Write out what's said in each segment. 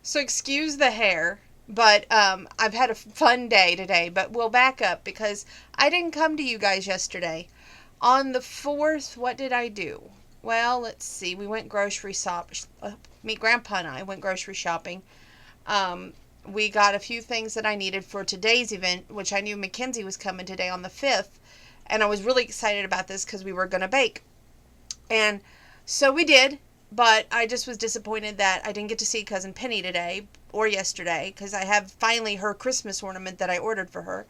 So excuse the hair, but I've had a fun day today. But we'll back up because I didn't come to you guys yesterday. On the 4th, what did I do? Well, let's see. We went grocery shop. Me, Grandpa, and I went grocery shopping. Um, we got a few things that I needed for today's event, which I knew Mackenzie was coming today on the 5th. And I was really excited about this because we were going to bake. And so we did, but I just was disappointed that I didn't get to see Cousin Penny today or yesterday because I have finally her Christmas ornament that I ordered for her.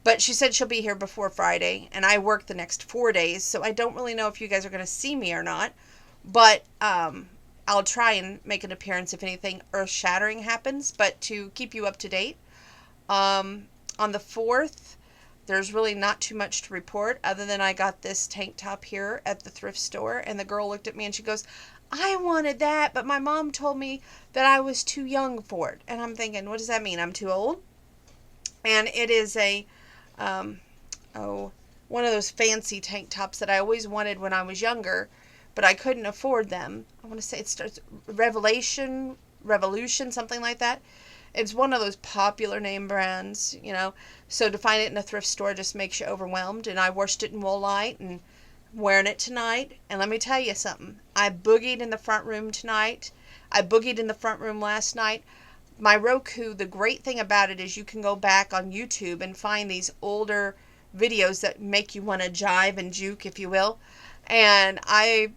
But she said she'll be here before Friday, and I work the next 4 days, so I don't really know if you guys are going to see me or not. But I'll try and make an appearance if anything earth-shattering happens, but to keep you up to date. On the 4th, there's really not too much to report other than I got this tank top here at the thrift store, and the girl looked at me and she goes, I wanted that, but my mom told me that I was too young for it. And I'm thinking, what does that mean? I'm too old? And it is um, one of those fancy tank tops that I always wanted when I was younger, but I couldn't afford them. I want to say it starts Revolution, something like that. It's one of those popular name brands, So to find it in a thrift store just makes you overwhelmed. And I washed it in Woolite and wearing it tonight. And let me tell you something. I boogied in the front room tonight. I boogied in the front room last night. My Roku, the great thing about it is you can go back on YouTube and find these older videos that make you want to jive and juke, if you will. And I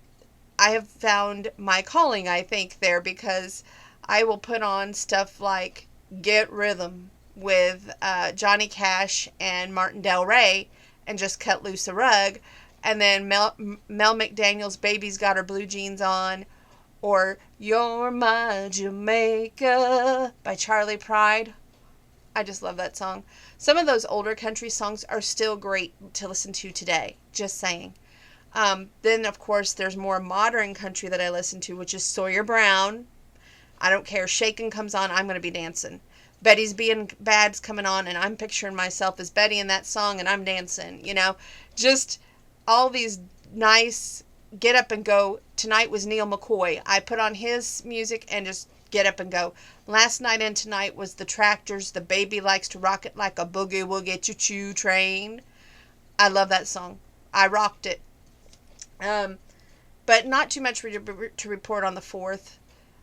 have found my calling, I think, there because I will put on stuff like Get Rhythm with Johnny Cash and Martin Del Rey and just cut loose a rug. And then Mel McDaniel's Baby's Got Her Blue Jeans On, or You're My Jamaica by Charlie Pride. I just love that song. Some of those older country songs are still great to listen to today. Just saying. Then, of course, there's more modern country that I listen to, which is Sawyer Brown. I don't care. Shakin' comes on, I'm going to be dancing. Betty's Being Bad's coming on, and I'm picturing myself as Betty in that song, and I'm dancing, Just all these nice get up and go. Tonight was Neil McCoy. I put on his music and just get up and go. Last night and tonight was the Tractors, The Baby Likes to Rock It Like a Boogie Woogie Choo-Choo Train. I love that song. I rocked it. But not too much to report on the 4th.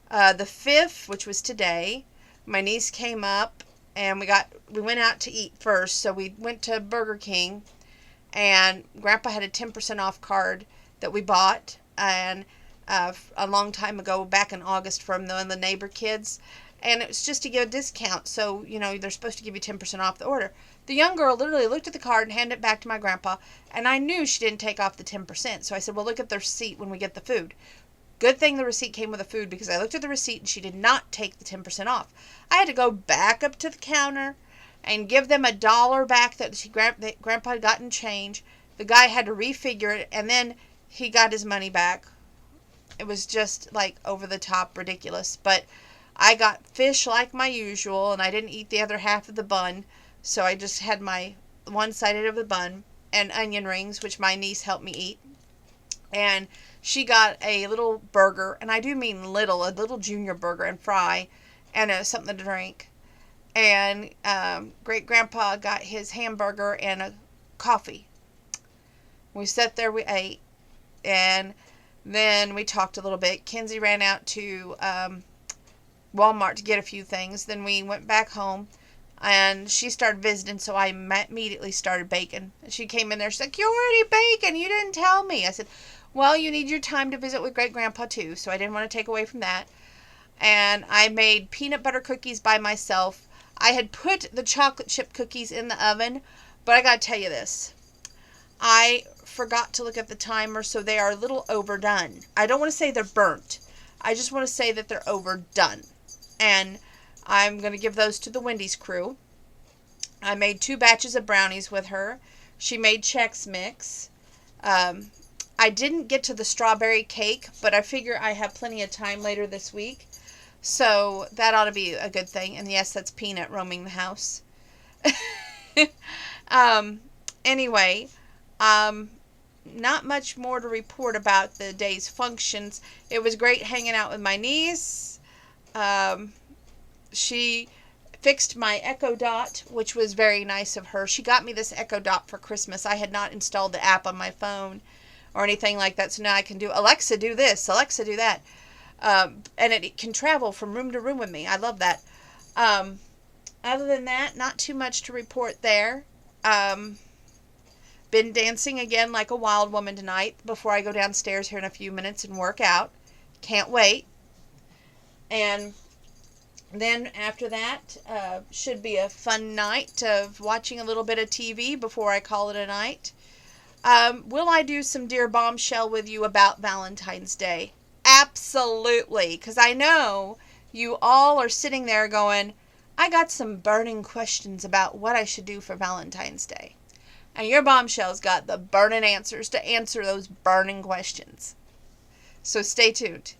The 5th, which was today, my niece came up and we went out to eat first. So we went to Burger King, and Grandpa had a 10% off card that we bought and a long time ago, back in August, from the neighbor kids. And it was just to give a discount. So, they're supposed to give you 10% off the order. The young girl literally looked at the card and handed it back to my grandpa. And I knew she didn't take off the 10%. So I said, well, look at the receipt when we get the food. Good thing the receipt came with the food, because I looked at the receipt and she did not take the 10% off. I had to go back up to the counter and give them $1 back that Grandpa had gotten change. The guy had to refigure it, and then he got his money back. It was just like over the top ridiculous. But I got fish like my usual, and I didn't eat the other half of the bun. So I just had my one side of the bun and onion rings, which my niece helped me eat. And she got a little burger, and I do mean little, a little junior burger and fry, and something to drink. And great grandpa got his hamburger and a coffee. We sat there, we ate, and then we talked a little bit. Kenzie ran out to Walmart to get a few things. Then we went back home, and she started visiting, so I immediately started baking. She came in there, she's like, you're already baking, you didn't tell me. I said, well, you need your time to visit with great grandpa too, so I didn't want to take away from that. And I made peanut butter cookies by myself. I had put the chocolate chip cookies in the oven, but I gotta tell you this. I forgot to look at the timer, so they are a little overdone. I don't want to say they're burnt. I just want to say that they're overdone. And I'm going to give those to the Wendy's crew. I made 2 batches of brownies with her. She made Chex Mix. I didn't get to the strawberry cake, but I figure I have plenty of time later this week. So that ought to be a good thing. And yes, that's Peanut roaming the house. Anyway, not much more to report about the day's functions. It was great hanging out with my niece. she fixed my Echo Dot, which was very nice of her. She got me this Echo Dot for Christmas. I had not installed the app on my phone or anything like that, so now I can do, Alexa, do this, Alexa, do that. And it can travel from room to room with me. I love that. Other than that, not too much to report there. Been dancing again like a wild woman tonight before I go downstairs here in a few minutes and work out. Can't wait. And then after that, should be a fun night of watching a little bit of TV before I call it a night. Will I do some Dear Bombshell with you about Valentine's Day? Absolutely, because I know you all are sitting there going, I got some burning questions about what I should do for Valentine's Day. And your bombshell's got the burning answers to answer those burning questions. So stay tuned.